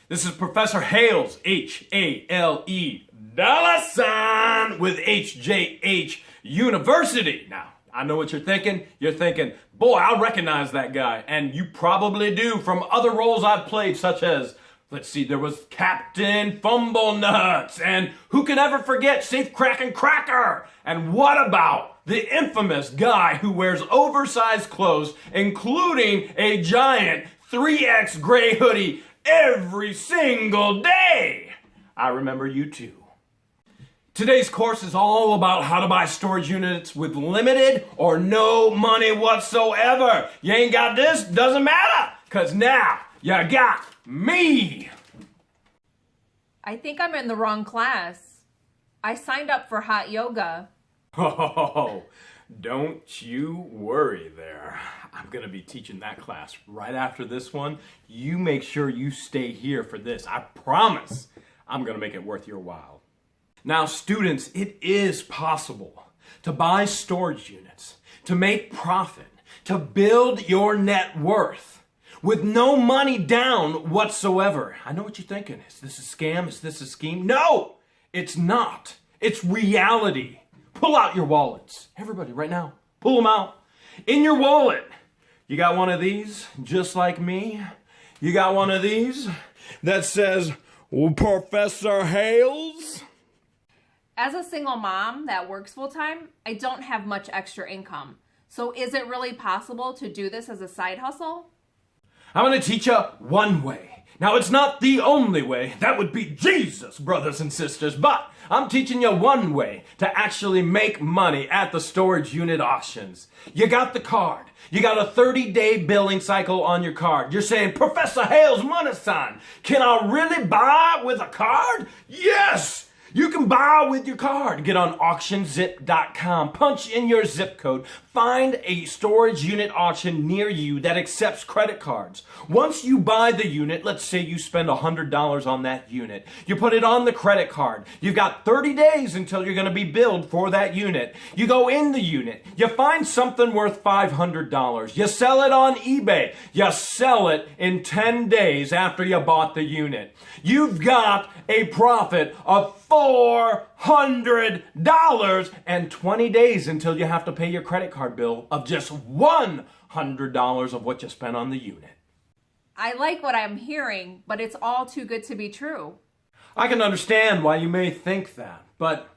This is Professor Hales, H-A-L-E, $ with HJH University. Now, I know what you're thinking. You're thinking, boy, I recognize that guy. And you probably do from other roles I've played, such as, let's see, there was Captain Fumble Nuts, and who can ever forget Safe Crackin' Cracker? And what about the infamous guy who wears oversized clothes, including a giant 3X gray hoodie every single day? I remember you too. Today's course is all about how to buy storage units with limited or no money whatsoever. You ain't got this, doesn't matter, because now you got me. I think I'm in the wrong class. I signed up for hot yoga. Oh, don't you worry there. I'm going to be teaching that class right after this one. You make sure you stay here for this. I promise I'm going to make it worth your while. Now, students, it is possible to buy storage units, to make profit, to build your net worth with no money down whatsoever. I know what you're thinking. Is this a scam? Is this a scheme? No, it's not. It's reality. Pull out your wallets. Everybody, right now, pull them out. In your wallet, you got one of these, just like me. You got one of these that says, Professor Hales. As a single mom that works full-time, I don't have much extra income. So is it really possible to do this as a side hustle? I'm going to teach you one way. Now, it's not the only way. That would be Jesus, brothers and sisters. But I'm teaching you one way to actually make money at the storage unit auctions. You got the card. You got a 30-day billing cycle on your card. You're saying, Professor Hale's money sign. Can I really buy with a card? Yes! You can buy with your card. Get on auctionzip.com, punch in your zip code, find a storage unit auction near you that accepts credit cards. Once you buy the unit, let's say you spend $100 on that unit, you put it on the credit card. You've got 30 days until you're going to be billed for that unit. You go in the unit, you find something worth $500. You sell it on eBay. You sell it in 10 days after you bought the unit. You've got a profit of $400 and 20 days until you have to pay your credit card bill of just $100 of what you spent on the unit. I like what I'm hearing, but it's all too good to be true. I can understand why you may think that, but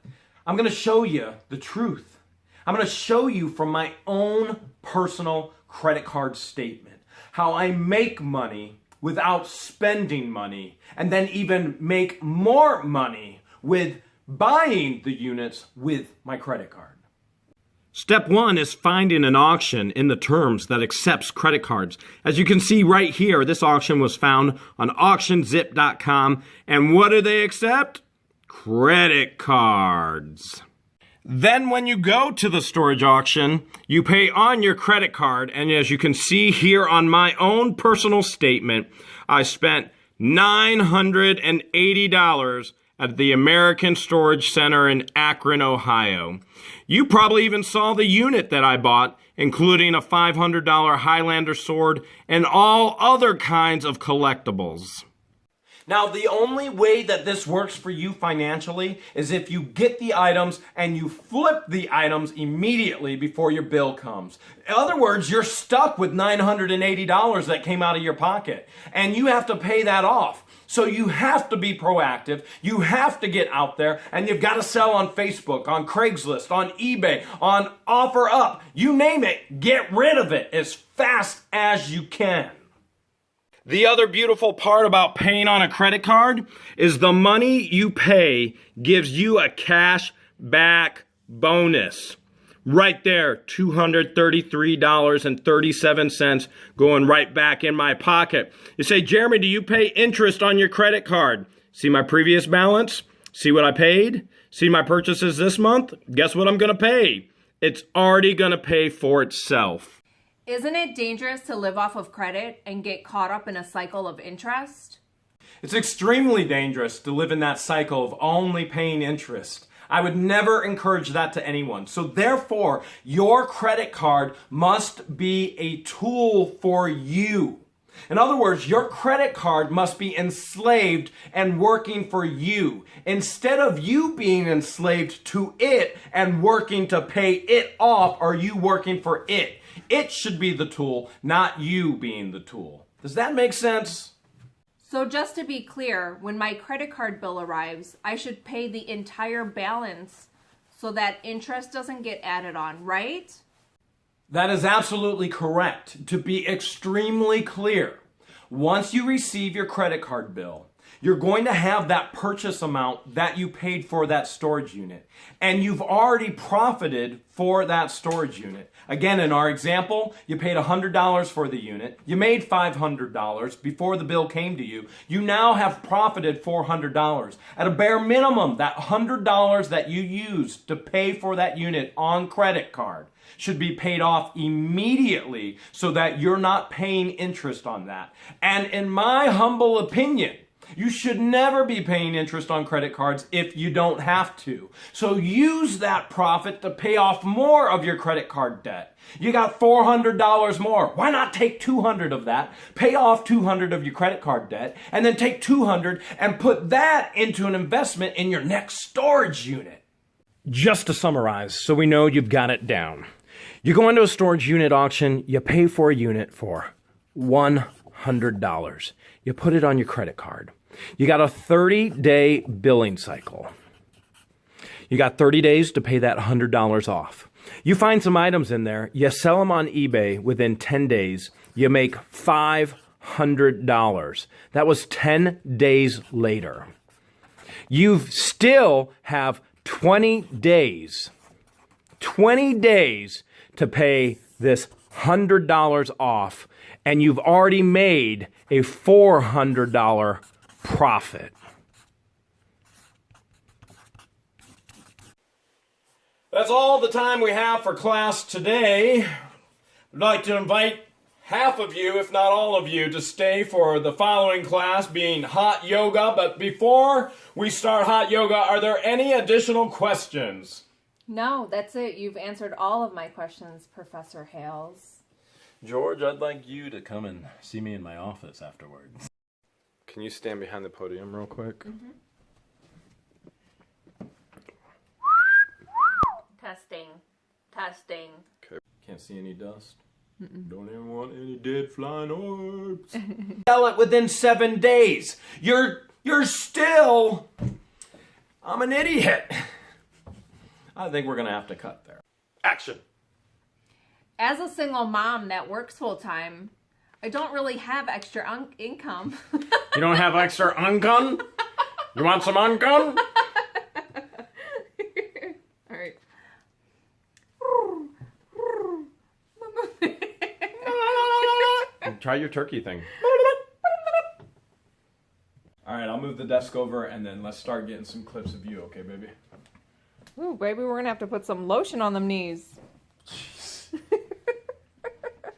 I'm going to show you the truth. I'm going to show you from my own personal credit card statement how I make money without spending money, and then even make more money with buying the units with my credit card. Step one is finding an auction in the terms that accepts credit cards. As you can see right here, this auction was found on auctionzip.com, and what do they accept? Credit cards. Then when you go to the storage auction, you pay on your credit card, and as you can see here on my own personal statement, I spent $980 at the American Storage Center in Akron, Ohio. You probably even saw the unit that I bought, including a $500 Highlander sword and all other kinds of collectibles. Now, the only way that this works for you financially is if you get the items and you flip the items immediately before your bill comes. In other words, you're stuck with $980 that came out of your pocket, and you have to pay that off. So you have to be proactive, you have to get out there, and you've got to sell on Facebook, on Craigslist, on eBay, on OfferUp. You name it, get rid of it as fast as you can. The other beautiful part about paying on a credit card is the money you pay gives you a cash back bonus. Right there, $233.37 going right back in my pocket. You say, Jeremy, do you pay interest on your credit card? See my previous balance? See what I paid? See my purchases this month? Guess what I'm going to pay? It's already going to pay for itself. Isn't it dangerous to live off of credit and get caught up in a cycle of interest? It's extremely dangerous to live in that cycle of only paying interest. I would never encourage that to anyone. So therefore, your credit card must be a tool for you. In other words, your credit card must be enslaved and working for you. Instead of you being enslaved to it and working to pay it off, or you working for it. It should be the tool, not you being the tool. Does that make sense? So just to be clear, when my credit card bill arrives, I should pay the entire balance so that interest doesn't get added on, right? That is absolutely correct. To be extremely clear, once you receive your credit card bill, you're going to have that purchase amount that you paid for that storage unit. And you've already profited for that storage unit. Again, in our example, you paid $100 for the unit. You made $500 before the bill came to you. You now have profited $400. At a bare minimum, that $100 that you used to pay for that unit on credit card should be paid off immediately so that you're not paying interest on that. And in my humble opinion, you should never be paying interest on credit cards if you don't have to. So use that profit to pay off more of your credit card debt. You got $400 more. Why not take $200 of that, pay off $200 of your credit card debt, and then take $200 and put that into an investment in your next storage unit? Just to summarize, so we know you've got it down. You go into a storage unit auction, you pay for a unit for $100. You put it on your credit card. You got a 30-day billing cycle. You got 30 days to pay that $100 off. You find some items in there, you sell them on eBay within 10 days, you make $500. That was 10 days later. You still have 20 days to pay this $100 off, and you've already made a $400 profit. That's all the time we have for class today. I'd like to invite half of you, if not all of you, to stay for the following class, being hot yoga. But before we start hot yoga, are there any additional questions? No, that's it. You've answered all of my questions, Professor Hales. George, I'd like you to come and see me in my office afterwards. Can you stand behind the podium real quick? Mm-hmm. Testing. Okay. Can't see any dust. Don't even want any dead flying orbs. Sell it within 7 days. You're still... I'm an idiot. I think we're going to have to cut there. Action. As a single mom that works full-time, I don't really have extra income. You don't have extra income? You want some income? All right. Try your turkey thing. All right, I'll move the desk over and then let's start getting some clips of you, okay, baby? Ooh, baby, we're going to have to put some lotion on them knees. Jeez.